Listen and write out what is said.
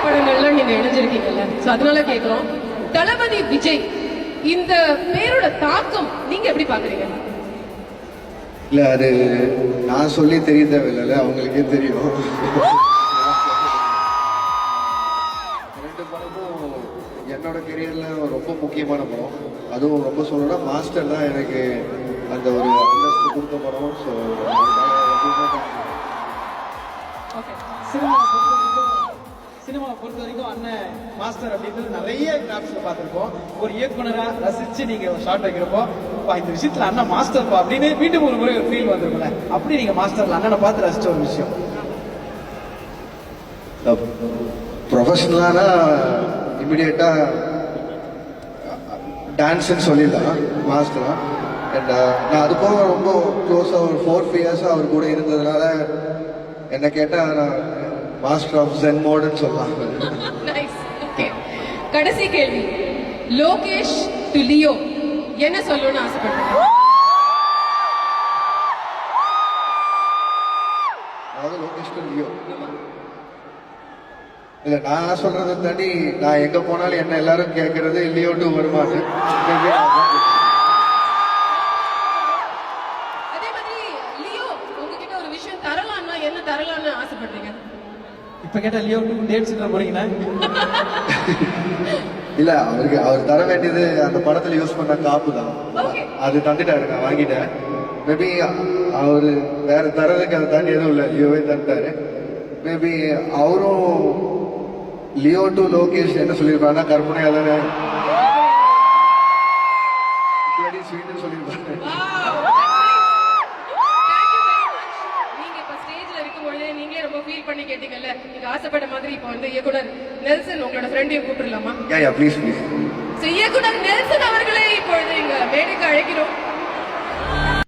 படங்கள்ல நீங்க இணைஞ்சிருக்கீங்கல்ல, சோ அதனால கேக்குறோம். தளபதி விஜய் இந்த பேரோட தாக்கம் நீங்க எப்படி பாக்குறீங்க? இல்ல அது நான் சொல்லி தெரிய தேவையில்ல, அவங்களுக்கே தெரியும். ரெண்டு படமும் என்னோட கெரியர்ல ரொம்ப முக்கியமான படம். அதுவும் ரொம்ப சொல்லணும்னா மாஸ்டர் தான் எனக்கு அந்த ஒரு அந்தஸ்து கொடுத்த படம். ஸோ சினிமாவை பொறுத்த வரைக்கும் அண்ணன் மாஸ்டர் அப்படின்றது நிறைய கிராப்ஸ்ல பார்த்துருக்கோம். ஒரு இயக்குனரா ரசிச்சு நீங்க ஒரு ஷார்ட் வைக்கிறப்போ இந்த விஷயத்துல அண்ணன் மாஸ்டர்ப்பா அப்படின்னு வீட்டுக்கு ஒரு முறை ஒரு ஃபீல் வந்திருக்கும்ல, அப்படி நீங்க மாஸ்டர்ல அண்ணனை பார்த்து ரசிச்ச ஒரு விஷயம்? ப்ரொஃபஷனலானா இமிடியேட்டா டான்ஸ்ன்னு சொல்லிடலாம் மாஸ்டரா. அண்ட் நான் அது போக ரொம்ப க்ளோஸாக ஒரு 4 இயர்ஸாக அவர் கூட இருந்ததுனால என்ன கேட்டால் நான் மாஸ்டர் ஆஃப் ஜென் மோடுன்னு சொல்லலாம். கடைசி கேள்வி, லோகேஷ் டு லியோ என்ன சொல்லணும்னு ஆசைப்படுறீங்க? அதாவது லோகேஷ் டு லியோ இல்ல, நான் சொல்றதை தாண்டி நான் எங்க போனாலும் என்ன எல்லாரும் கேட்கறது லியோ டு வருமானு. அதே மாதிரி லியோ உங்ககிட்ட ஒரு விஷயம் தரலாம்னா என்ன தரலாம்னு ஆசைப்படுறீங்க? இப்ப கேட்டா லியோ டேட் சொல்ற போறீங்கன்னா? இல்ல, அவருக்கு அவர் தர வேண்டியது அந்த படத்துல யூஸ் பண்ண காப்பு தான். அது தந்துட்டாரு, நான் வாங்கிட்டேன். மேபி அவரு வேற தரதுக்கு அதை தாண்டி எதுவும் இல்லை, லியோவே தந்துட்டாரு. மேபி அவரும் லியோ டு லோகேஷ் என்ன சொல்லியிருப்பாருன்னா கற்பனையா தானே ஸ்வீட்னு சொல்லியிருப்பாரு. நீங்க இப்ப ஸ்டேஜ்ல இருக்கும்போது நீங்களே ரொம்ப ஃபீல் பண்ணி கேட்டீங்கல்ல, நீங்க ஆசைப்பட்ட மாதிரி இப்ப வந்து இயக்குனர் நெல்சன் உங்களோட ஃப்ரெண்டையும் கூப்பிடலாமா? Please please. இயக்குனர் நெல்சன் அவர்களே இப்பொழுது இங்க மேடைக்கு அழைக்கிறோம்.